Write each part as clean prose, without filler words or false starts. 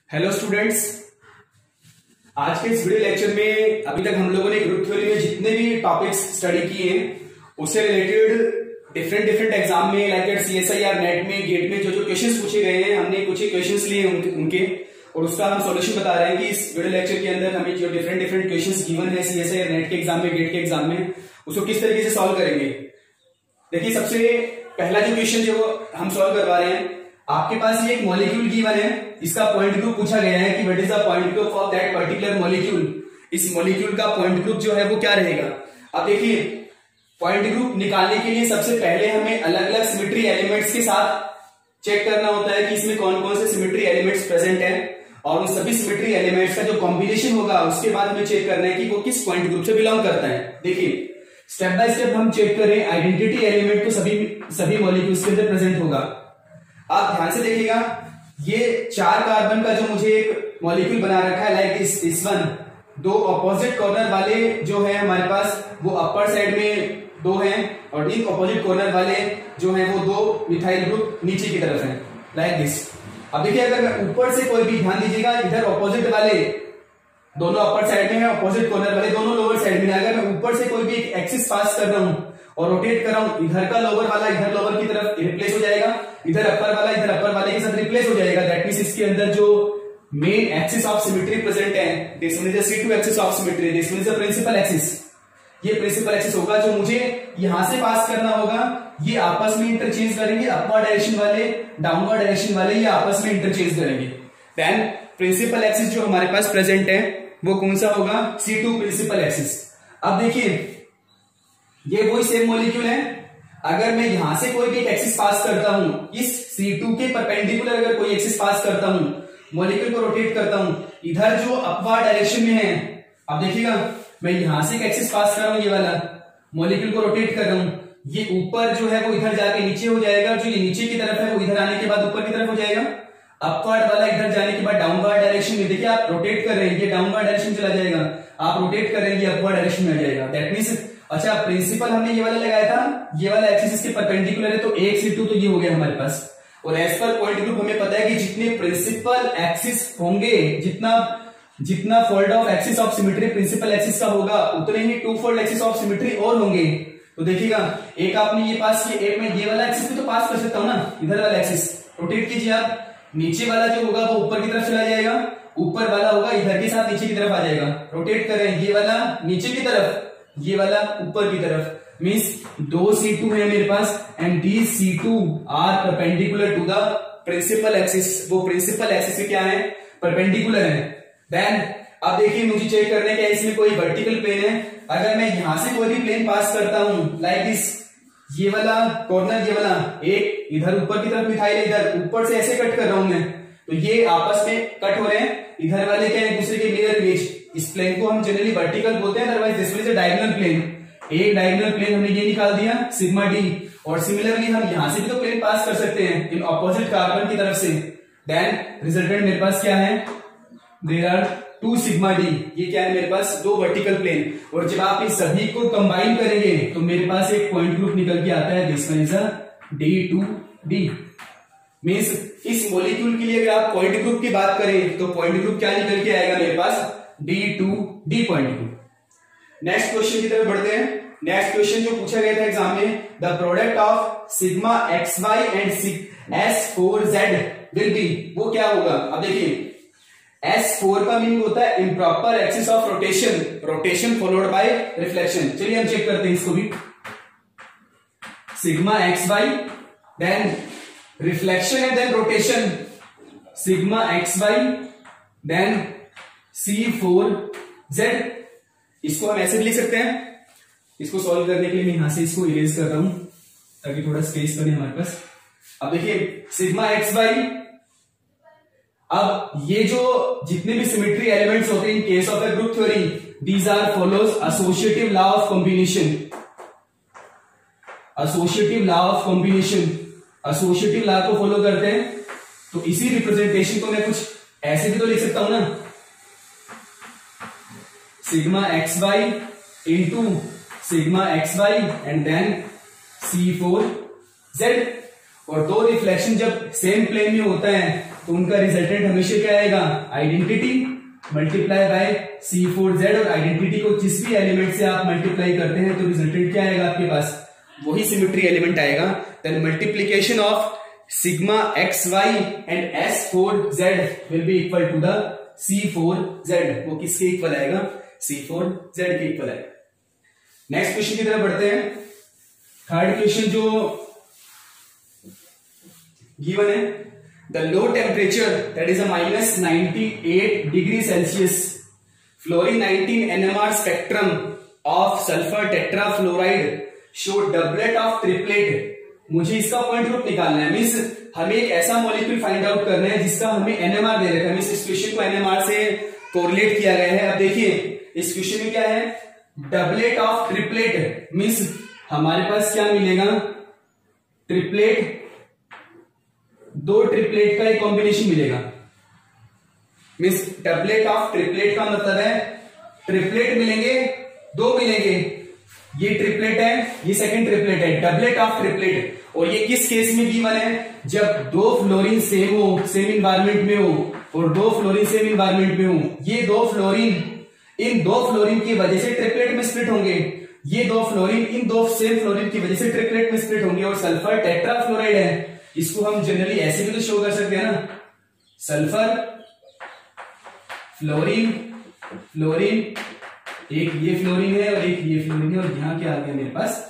Hello students, आज के इस वीडियो लेक्चर में अभी तक हम लोगों ने ग्रुप थ्योरी में जितने भी टॉपिक्स स्टडी किए हैं उससे रिलेटेड डिफरेंट एग्जाम में लाइक सीएसआईआर नेट में गेट में जो जो क्वेश्चंस पूछे गए हैं हमने कुछ ही क्वेश्चंस लिए उनके और उसका हम सॉल्यूशन बता रहे हैं कि इस वीडियो लेक्चर के अंदर हमें जो डिफरेंट क्वेश्चंस गिवन है सीएसआईआर नेट के एग्जाम में गेट के एग्जाम में उसको किस तरीके से सॉल्व करेंगे। देखिए, सबसे पहला जो क्वेश्चन जो हम सॉल्व करवा रहे हैं, आपके पास ये एक मॉलिक्यूल गिवन है, इसका पॉइंट ग्रुप पूछा गया है कि what is the point group of that particular molecule. इस मॉलिक्यूल का पॉइंट ग्रुप जो है वो क्या रहेगा। अब देखिए, पॉइंट ग्रुप निकालने के लिए सबसे पहले हमें अलग अलग सिमेट्री एलिमेंट्स के साथ चेक करना होता है कि इसमें कौन कौन से सिमेट्री एलिमेंट्स प्रेजेंट है और उन सभी सिमेट्री एलिमेंट्स का जो कॉम्बिनेशन होगा उसके बाद हमें चेक करना है कि वो किस पॉइंट ग्रुप से बिलोंग करता है। देखिए, स्टेप बाय स्टेप हम चेक करें, आइडेंटिटी एलिमेंट तो सभी मॉलिक्यूल्स के अंदर प्रेजेंट होगा। आप ध्यान से देखिएगा, ये 4 कार्बन का जो मुझे एक मॉलिक्यूल बना रखा है लाइक इस वन, 2 अपोजिट कॉर्नर वाले जो है हमारे पास वो अपर साइड में 2 हैं और इन अपोजिट कॉर्नर वाले जो है वो 2 मिथाइल ग्रुप नीचे की तरफ हैं लाइक दिस। अब देखिए, अगर ऊपर से कोई भी, ध्यान दीजिएगा, इधर अपोजिट वाले दोनों अपर साइड में है, अपोजिट कॉर्नर वाले दोनों लोअर साइड में है। अगर मैं ऊपर से कोई भी एक एक्सिस पास कर रहा हूं और रोटेट कर रहा हूं, इधर का लोअर वाला इधर लोअर की तरफ रिप्लेस हो जाएगा, इधर अपर वाला इधर अपर वाले के साथ रिप्लेस हो जाएगा। दैट मींस इसके अंदर जो main axis of symmetry present है, this one is the C2 axis of symmetry, this one is the principal axis. ये प्रिंसिपल एक्सिस होगा जो मुझे यहां से पास करना होगा। ये आपस में इंटरचेंज करेंगे, अपवर्ड डायरेक्शन वाले डाउनवर्ड डायरेक्शन वाले ये आपस में इंटरचेंज करेंगे। देन प्रिंसिपल एक्सिस जो हमारे पास प्रेजेंट है वो कौन सा होगा, C2 प्रिंसिपल एक्सिस। अब देखिए, ये वही सेम मॉलिक्यूल है। अगर मैं यहां से कोई भी एक एक्सिस पास करता हूं, इस C2 के परपेंडिकुलर अगर कोई एक्सिस पास करता हूं, मॉलिक्यूल को रोटेट करता हूं, इधर जो अपवर्ड डायरेक्शन में है, अब देखिएगा मैं यहां से एक एक्सिस पास कर रहा हूं, ये वाला मॉलिक्यूल को रोटेट कर रहा हूं, ये ऊपर जो है वो इधर जाके नीचे हो जाएगा, जो ये नीचे की तरफ है वो इधर आने के बाद ऊपर की तरफ हो जाएगा, अपवर्ड वाला इधर जाने के बाद डाउनवर्ड डायरेक्शन में। देखिए, आप रोटेट कर रहे हैं, ये डाउनवर्ड डायरेक्शन चला जाएगा, आप रोटेट कर रहे हैं, ये अपवर्ड डायरेक्शन में आ जाएगा। दैट मींस, अच्छा, प्रिंसिपल हमने ये वाला लगाया था, ये वाला एक्सिस इसके परपेंडिकुलर है, तो एक C2 तो ये हो गया हमारे पास। और एज पर पॉइंट ग्रुप हमें पता है कि जितने प्रिंसिपल एक्सिस होंगे, जितना fold of axis of symmetry principal axis का होगा, उतने ही 2 फोल्ड एक्सिस ऑफ सिमेट्री और होंगे। तो देखिएगा, एक आपने ये पास किया, एक में ये वाला एक्सिस भी तो पास कर सकता हूं ना, इधर वाला एक्सिस रोटेट कीजिए आप, नीचे वाला जो होगा वो ऊपर की तरफ चला जाएगा, ऊपर वाला होगा इधर के साथ नीचे की तरफ आ जाएगा। रोटेट करें, ये वाला नीचे की तरफ, ये वाला ऊपर की तरफ। मींस 2 C2 है मेरे पास and these C2 are perpendicular to the principal axis. वो प्रिंसिपल एक्सिस से क्या है, परपेंडिकुलर है। देन अब देखिए, मुझे चेक करने के इसमें कोई वर्टिकल प्लेन है। अगर मैं यहां से कोई भी प्लेन पास करता हूं लाइक दिस, ये वाला कॉर्नर, ये वाला एक इधर ऊपर की तरफ मिथाइल, इधर ऊपर से ऐसे कट कर रहा हूं मैं, तो ये आपस में कट हो रहे हैं। इधर वाले क्या है, एक दूसरे के मिरर इमेज। इस प्लेन को हम जनरली वर्टिकल बोलते हैं, otherwise this is a diagonal plane. एक डायगोनल प्लेन हमने ये निकाल दिया सिग्मा डी, और सिमिलरली हम यहां से भी तो प्लेन पास कर सकते हैं इन ऑपोजिट कार्बन की तरफ से। देन रिजल्टेंट मेरे पास क्या है, देयर आर 2 सिग्मा डी। ये क्या है मेरे पास, 2 वर्टिकल प्लेन। और जब आप इन सभी को कंबाइन करेंगे तो मेरे पास एक पॉइंट ग्रुप निकल के आता है, this one is a D2D। Means इस मॉलिक्यूल के लिए अगर आप पॉइंट ग्रुप की बात करें तो पॉइंट ग्रुप क्या निकल के आएगा मेरे पास, D2D point group. Next question की तरफ बढ़ते हैं। नेक्स्ट क्वेश्चन जो पूछा गया था एग्जाम में, the product of sigma XY and S4Z will B, वो क्या होगा। अब देखिए, S4 का मीनिंग होता है improper axis of rotation, rotation followed by reflection. चलिए हम चेक करते हैं इसको भी। Sigma XY then reflection and then rotation, sigma XY then C4Z। इसको हम ऐसे भी लिख सकते हैं। इसको सॉल्व करने के लिए मैं यहां से इसको इरेज कर रहा हूं ताकि थोड़ा स्पेस बने हमारे पास। अब देखिए, सिग्मा XY, अब ये जो जितने भी सिमेट्री एलिमेंट्स होते हैं in case of a group theory, these are follows associative law of combination. Associative law of combination, associative law को फॉलो करते हैं। तो इसी रिप्रेजेंटेशन को मैं कुछ ऐसे भी तो लिख सकता हूं ना, sigma XY into sigma XY and then C4Z। और 2 रिफ्लेक्शन जब सेम प्लेन में होता है तो उनका रिजल्टेंट हमेशा क्या आएगा, आइडेंटिटी मल्टीप्लाई बाय C4Z, और आइडेंटिटी को जिस भी एलिमेंट से आप मल्टीप्लाई करते हैं तो रिजल्टेंट क्या आएगा आपके पास, वही सिमेट्री एलिमेंट आएगा। Then multiplication of sigma XY and S4Z will be equal to the C4Z, वो किसके इक्वल आएगा, C4Z के इक्वल आएगा। नेक्स्ट क्वेश्चन की तरफ बढ़ते हैं। थर्ड क्वेश्चन जो गिवन है, the low temperature that is -98 degree Celsius fluorine 19 NMR spectrum of sulphur tetrafluoride show doublet of triplet. मुझे इसका पॉइंट ग्रुप निकालना है, मींस हमें एक ऐसा मॉलिक्यूल फाइंड आउट करना है जिसका हमें NMR दे रखा है, मींस इस क्वेश्चन को NMR से कोरिलेट किया गया है। अब देखिए इस क्वेश्चन में क्या है, डबलेट ऑफ ट्रिपलेट, मींस हमारे पास क्या मिलेगा, ट्रिपलेट, दो ट्रिपलेट का एक कॉम्बिनेशन मिलेगा। मींस डबलेट ऑफ ट्रिपलेट का मतलब है ट्रिपलेट मिलेंगे, दो मिलेंगे, ये ट्रिपलेट है, ये सेकंड ट्रिपलेट है, डबलेट ऑफ ट्रिपलेट। और ये किस केस में गिवन है, जब दो फ्लोरीन सेम हो, सेम इन्वायरमेंट में हो, और दो फ्लोरीन सेम इन्वायरमेंट में हो, ये दो फ्लोरीन इन दो फ्लोरीन की वजह से ट्रिपलेट में स्प्लिट होंगे, ये दो फ्लोरीन इन दो सेम फ्लोरीन की वजह से ट्रिपलेट में स्प्लिट होंगे। और सल्फर टेट्राफ्लोराइड है, इसको हम जनरली ऐसे भी तो शो कर सकते हैं ना, सल्फर फ्लोरीन फ्लोरीन, एक ये फ्लोरीन है और एक ये फ्लोरीन है, और यहां क्या आ गया मेरे पास,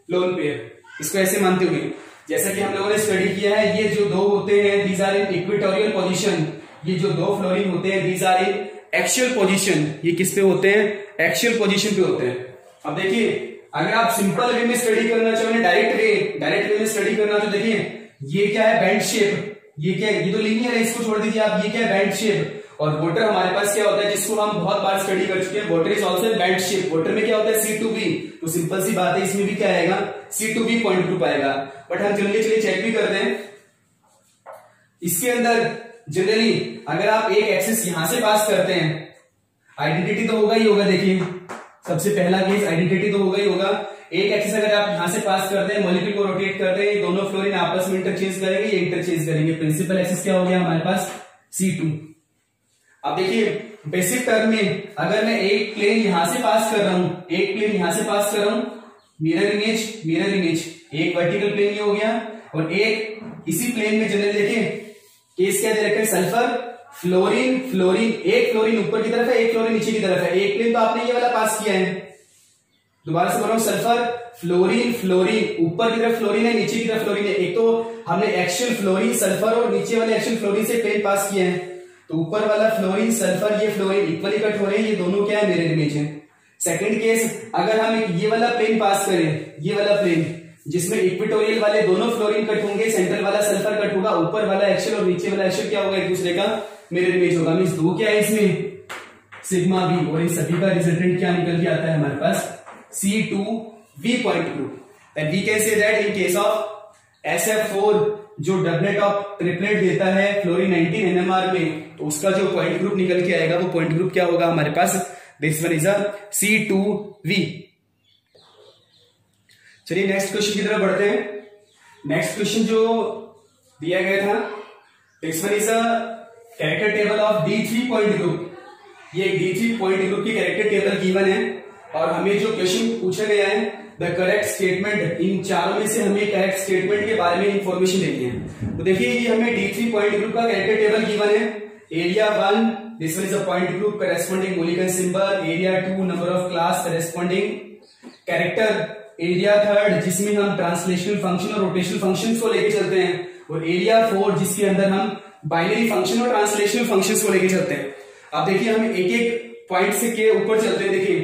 लोन पेयर। इसको ऐसे मानते हुए जैसा कि हम लोगों ने स्टडी किया है, ये जो दो होते हैं these are in equatorial position, ये जो दो फ्लोरीन होते हैं these are in axial position, ये किस पे होते हैं, एक्सियल पोजीशन पे होते हैं। अब देखिए अगर आप सिंपल वे में स्टडी करना चाहो, डायरेक्ट वे में स्टडी करना, तो देखिए ये क्या है, बैंड शेप, ये क्या है, ये तो लीनियर है, इसको छोड़ दीजिए आप, ये क्या है, बैंड शेप। और वाटर हमारे पास क्या होता है, जिसको हम बहुत बार स्टडी कर चुके हैं, water is also band shape. Water में क्या होता है, C2V, तो सिंपल सी बात है, इसमें भी क्या आएगा, C2V पॉइंट ग्रुप आएगा। बट हम जनरली चलिए चेक भी करते हैं, इसके अंदर जनरली अगर आप एक एक्सिस यहां से पास करते हैं, आइडेंटिटी तो होगा ही होगा। देखिए सबसे पहला केस आइडेंटिटी तो होगा ही होगा। एक एक्सिस अगर आप यहां से पास करते हैं, मॉलिक्यूल को रोटेट करते हैं, दोनों फ्लोरीन आपस में इंटरचेंज करेंगे, ये इंटरचेंज करेंगे। प्रिंसिपल एक्सिस क्या हो गया हमारे पास, C2। अब देखिए बेसिक टर्म में अगर मैं एक प्लेन यहां से पास कर रहा हूं, एक प्लेन यहां से पास कर रहा हूं, मिरर इमेज, एक वर्टिकल प्लेन ये हो गया, और एक इसी प्लेन में जनरली देखिए केस क्या दे रखा है, सल्फर फ्लोरीन फ्लोरीन, एक फ्लोरीन ऊपर की तरफ है, एक फ्लोरीन नीचे की तरफ है। एक प्लेन तो आपने ये वाला पास किया है, दोबारा से बोल रहा हूं, सल्फर फ्लोरीन फ्लोरीन, ऊपर की तरफ फ्लोरीन है, नीचे की तरफ फ्लोरीन है। एक तो हमने एक्सियल फ्लोरीन सल्फर और नीचे वाले एक्सियल फ्लोरीन से प्लेन पास किया है, तो ऊपर वाला फ्लोरीन सल्फर ये फ्लोरीन इक्वली कट हो रहे हैं, ये दोनों क्या है, मिरर इमेज है। सेकंड केस अगर हम एक ये वाला प्लेन पास करें, ये वाला प्लेन जिसमें इक्वेटोरियल वाले दोनों फ्लोरीन कट होंगे, सेंट्रल वाला सल्फर कट होगा, ऊपर वाला एक्सियल और नीचे वाला एक्सियल क्या होगा, एक दूसरे का मिरर इमेज होगा। मींस दो क्या है इसमें, सिग्मा बी, और इन सभी का रिजल्टेंट क्या निकल के आता है हमारे पास, C2V point group. Then we can say that in case of SF4 जो डबलेट ऑफ ट्रिपलेट देता है फ्लोरीन 19 NMR में, तो उसका जो पॉइंट ग्रुप निकल के आएगा वो पॉइंट ग्रुप क्या होगा हमारे पास, this one is a C2V। चलिए नेक्स्ट क्वेश्चन की तरफ बढ़ते हैं। नेक्स्ट क्वेश्चन जो दिया गया था, this one is a character table of D3 point group. ये D3 पॉइंट ग्रुप की कैरेक्टर टेबल गिवन है, और हमें जो क्वेश्चन पूछा गया है, द करेक्ट स्टेटमेंट, इन चारों में से हमें करेक्ट स्टेटमेंट के बारे में इंफॉर्मेशन देनी है। तो देखिए ये हमें D3 पॉइंट ग्रुप का कैरेक्टर टेबल गिवन है। Area 1, this one is a point group corresponding molecular symbol. Area 2, number of class corresponding character. Area 3 जिसमें हम ट्रांसलेशनल फंक्शन और रोटेशनल फंक्शंस को लेके चलते हैं, और एरिया 4 जिसके अंदर हम बाइनरी फंक्शन और ट्रांसलेशनल फंक्शंस को लेके चलते हैं। अब देखिए हम एक एक पॉइंट से के ऊपर चलते हैं। देखिए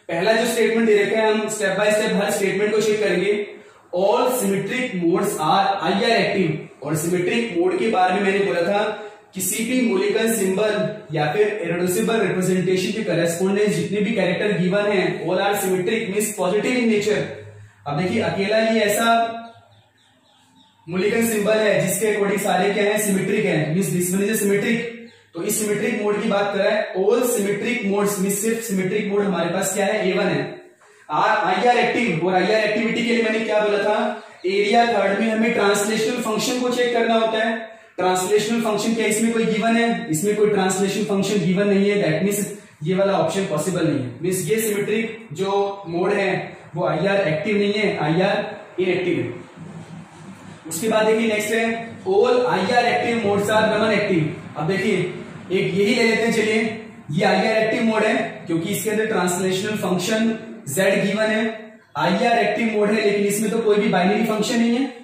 पहला जो स्टेटमेंट दे रखा है, हम स्टेप बाय स्टेप हर स्टेटमेंट को चेक करेंगे। All symmetric modes are IR active. और सिमेट्रिक मोड के बारे में मैंने बोला था, किसी भी मोलिक्यूलर सिंबल या फिर इरेड्यूसिबल रिप्रेजेंटेशन के करेस्पॉन्डेंस जितने भी कैरेक्टर गिवन हैं, all are symmetric, means positive in nature. अब देखिए अकेला ही ऐसा मोलिक्यूलर सिंबल है जिसके अकॉर्डिंग सारे क्या है, सिमेट्रिक है, means this one is symmetric. तो इस सिमेट्रिक मोड की बात कर रहा है। ऑल सिमेट्रिक मोड्स में सिर्फ सिमेट्रिक मोड हमारे पास क्या है, A1 है। IR एक्टिव, और IR एक्टिविटी के लिए मैंने क्या बोला था, एरिया 3 में हमें ट्रांसलेशनल फंक्शन को चेक करना होता है। ट्रांसलेशनल फंक्शन क्या इसमें कोई गिवन है? इसमें कोई ट्रांसलेशन फंक्शन गिवन नहीं है, दैट मीन्स ये वाला ऑप्शन पॉसिबल नहीं है। मीन्स ये सिमेट्रिक जो मोड है वो आईआर एक्टिव नहीं है, आईआर इनएक्टिव है। उसके बाद देखिए नेक्स्ट है all IR active modes are Raman active. अब देखिए एक यही ले लेते हैं, चलिए ये आईआर एक्टिव मोड है क्योंकि इसके अंदर ट्रांसलेशनल फंक्शन z गिवन है, आईआर एक्टिव मोड है लेकिन इसमें तो कोई भी बाइनरी फंक्शन नहीं है।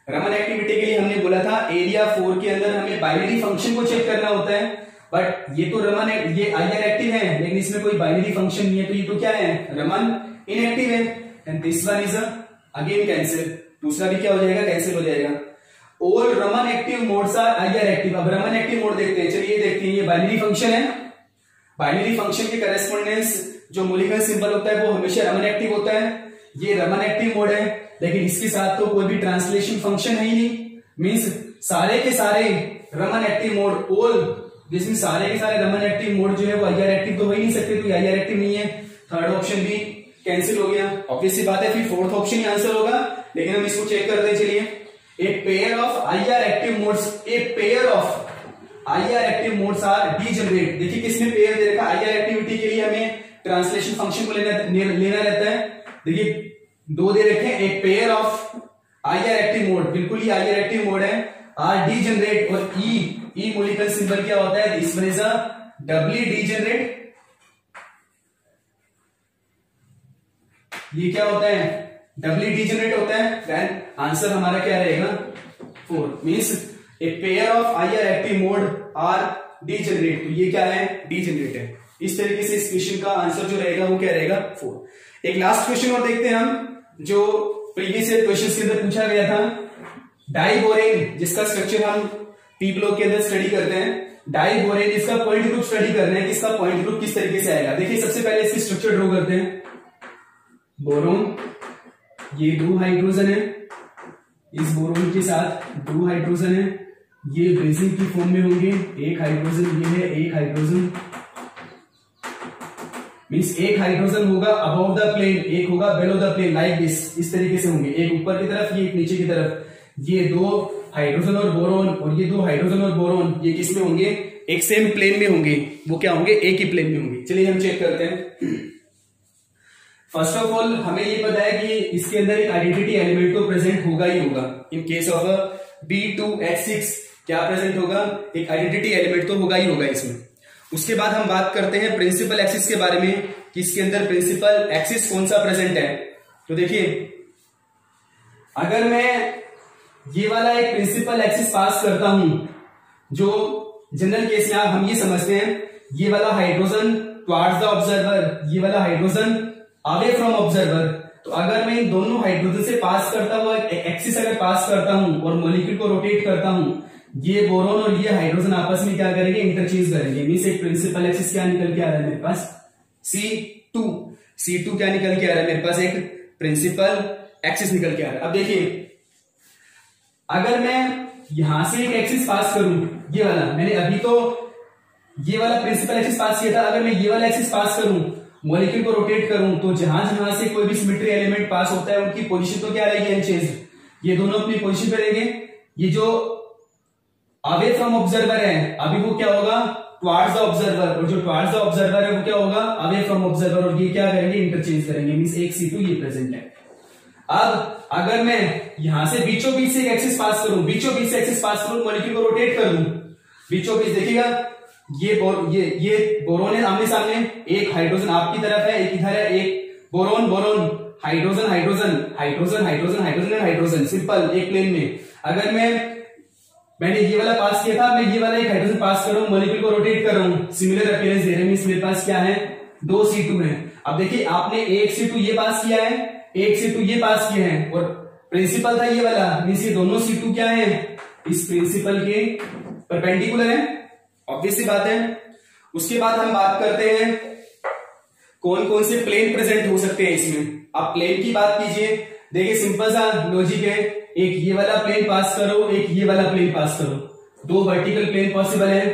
रमन एक्टिविटी के लिए हमने बोला था एरिया 4 के अंदर हमें बाइनरी फंक्शन को चेक करना होता है, बट ये तो रमन ये आईआर एक्टिव है लेकिन इसमें कोई बाइनरी फंक्शन नहीं है, तो ये तो क्या है? रमन इनएक्टिव है। And this one is again cancel, दूसरा भी क्या हो जाएगा? कैंसिल हो जाएगा। All Raman active modes are IR active. अब रमन एक्टिव मोड देखते हैं, चलिए देखते हैं, ये बाइनरी फंक्शन है, बाइनरी फंक्शन के करेस्पॉन्डेंस जो मॉलिक्यूलर सिंबल होता है वो हमेशा रमन एक्टिव होता है। ये रमन एक्टिव मोड है लेकिन इसके साथ तो कोई भी ट्रांसलेशन फंक्शन है ही नहीं, मींस सारे के सारे रमन एक्टिव मोड ऑल, जिसमें सारे के सारे रमन एक्टिव मोड जो है वो आईआर एक्टिव तो हो ही नहीं सकते, तो आईआर एक्टिव नहीं है। थर्ड ऑप्शन भी कैंसिल हो गया, ऑब्वियस सी बात है। फिर फोर्थ ऑप्शन ही आंसर होगा, लेकिन हम इसको चेक करते हैं। चलिए a pair of IR active modes, a pair of IR active modes are degenerate. देखिए किसने पेयर दे रखा? आईआर एक्टिविटी के लिए हमें ट्रांसलेशन फंक्शन को लेना रहता है। देखिए दो दे रखे हैं, एक pair of IR active mode, बिल्कुल ही आईआर एक्टिव मोड है, आर डीजेनरेट और ई मॉलिक्यूलर सिंबल क्या होता है? This one is a doubly degenerate. ये क्या होता है? डबली डीजेनरेट होता है। देन आंसर हमारा क्या रहेगा? 4। Means a pair of IR active mode are degenerate, तो ये क्या है? डीजेनरेट है। इस तरीके से इस क्वेश्चन का आंसर जो रहेगा वो क्या रहेगा? 4। एक लास्ट क्वेश्चन और देखते हैं हम, जो प्रीवियस क्वेश्चन के अंदर पूछा गया था। डाइबोरेन, जिसका स्ट्रक्चर हम पी ब्लॉक के अंदर स्टडी करते हैं, डाइबोरेन, इसका पॉइंट ग्रुप स्टडी करना है कि इसका पॉइंट ग्रुप किस तरीके से आएगा। देखिए सबसे पहले इसकी स्ट्रक्चर ड्रॉ करते हैं। बोरोन, ये 2 हाइड्रोजन है, इस बोरोन के साथ 2 हाइड्रोजन है, ये ब्रेजिंग की फॉर्म में होंगे, एक हाइड्रोजन ये है, एक हाइड्रोजन, मींस एक हाइड्रोजन होगा अबव द प्लेन, एक होगा below the plane, like this, इस तरीके से होंगे, एक ऊपर की तरफ, ये एक नीचे की तरफ। ये 2 हाइड्रोजन और बोरोन और ये 2 हाइड्रोजन और बोरोन, ये किस में होंगे? एक सेम प्लेन में होंगे। वो क्या होंगे? एक ही प्लेन में होंगे। चलिए हम चेक करते हैं। फर्स्ट ऑफ ऑल हमें ये पता है कि इसके अंदर एक आइडेंटिटी एलिमेंट तो प्रेजेंट होगा ही होगा। इन केस ऑफ B2H6 क्या प्रेजेंट होगा? एक आइडेंटिटी एलिमेंट तो होगा ही होगा इसमें। उसके बाद हम बात करते हैं प्रिंसिपल एक्सिस के बारे में कि इसके अंदर प्रिंसिपल एक्सिस कौन सा प्रेजेंट है। तो देखिए अगर मैं ये वाला एक प्रिंसिपल एक्सिस पास करता हूं, जो जनरल केस में हम ये समझते हैं, ये वाला हाइड्रोजन टुवर्ड्स द ऑब्जर्वर, ये वाला हाइड्रोजन अवे फ्रॉम ऑब्जर्वर, तो अगर मैं इन दोनों हाइड्रोजन से पास करता हुआ एक्सिस अगर पास करता हूं और मॉलिक्यूल को रोटेट करता हूं, ये बोरोन और ये हाइड्रोजन आपस में क्या करेंगे? इंटरचेंज करेंगे। मींस एक प्रिंसिपल एक्सिस क्या निकल के आ रहा है मेरे पास? C2 क्या निकल के आ रहा है मेरे पास? एक प्रिंसिपल एक्सिस निकल के आ रहा है। अब देखिए अगर मैं यहां से एक एक्सिस पास करूं, ये वाला, मैंने अभी तो ये वाला प्रिंसिपल एक्सिस पास किया था, अगर मैं ये वाला एक्सिस पास करूं, मॉलिक्यूल को रोटेट करूं, तो जहां जहां से कोई भी सिमेट्री एलिमेंट पास होता है उनकी पोजीशन तो क्या रहेगी? अनचेंज। ये दोनों अपनी पोजीशन पे रहेंगे। ये जो अवे फ्रॉम ऑब्जर्वर है, अभी वो क्या होगा? टुवर्ड्स द ऑब्जर्वर, और जो टुवर्ड्स द ऑब्जर्वर है वो क्या होगा? अवे फ्रॉम ऑब्जर्वर, और ये क्या करेंगे? इंटरचेंज करेंगे। मींस एक C2 ये प्रेजेंट है। अब अगर मैं यहां से बीचों बीच से एक एक्सिस पास करूं, बीचों बीच से एक्सिस पास करूं, मॉलिक्यूल को रोटेट कर दूं, बीचों बीच देखिएगा ये बोरोन है आमने सामने, एक हाइड्रोजन आपकी तरफ है, एक इधर है, एक boron hydrogen hydrogen hydrogen hydrogen hydrogen hydrogen, simple एक प्लेन में। अगर मैंने ये वाला पास किया था, मैं ये वाला एक हाइड्रोजन पास कर रहा हूं, मॉलिक्यूल को रोटेट कर रहा हूं, सिमिलर अपीयरेंस दे रहे हैं। मेरे पास क्या है? 2 C2 है। अब देखिए आपने एक C2 ये पास किया है, एक C2 ये पास किए हैं, और प्रिंसिपल था ये वाला, मींस ये दोनों C2 क्या है? इस प्रिंसिपल के परपेंडिकुलर है, ऑब्वियस सी बात है। उसके बाद हम बात करते हैं कौन कौन से प्लेन प्रेजेंट हो सकते हैं इसमें। आप प्लेन की बात कीजिए, देखिए सिंपल सा लॉजिक है, एक ये वाला प्लेन पास करो, एक ये वाला प्लेन पास करो, 2 वर्टिकल प्लेन पॉसिबल है,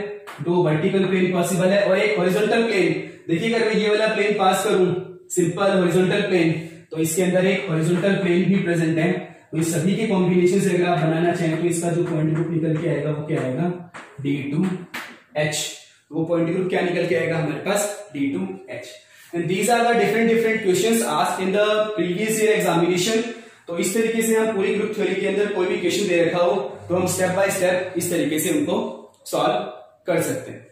2 वर्टिकल प्लेन पॉसिबल है, और एक हॉरिजॉन्टल प्लेन। देखिए अगर मैं ये वाला प्लेन पास करूं, सिंपल हॉरिजॉन्टल प्लेन, तो इसके अंदर एक हॉरिजॉन्टल प्लेन भी प्रेजेंट है, तो इस सभी के कॉम्बिनेशन से अगर आप बनाना चाहें तो इसका जो पॉइंट ग्रुप निकल के आएगा वो क्या आएगा, D2H। वो पॉइंट ग्रुप क्या निकल के आएगा हमारे पास, D2H। And these are the different questions asked in the previous year examination. तो इस तरीके से हम पूरी ग्रुप थ्योरी के अंदर कोई भी क्वेश्चन दे रखा हो तो हम स्टेप बाय स्टेप इस तरीके से उनको सॉल्व कर सकते हैं।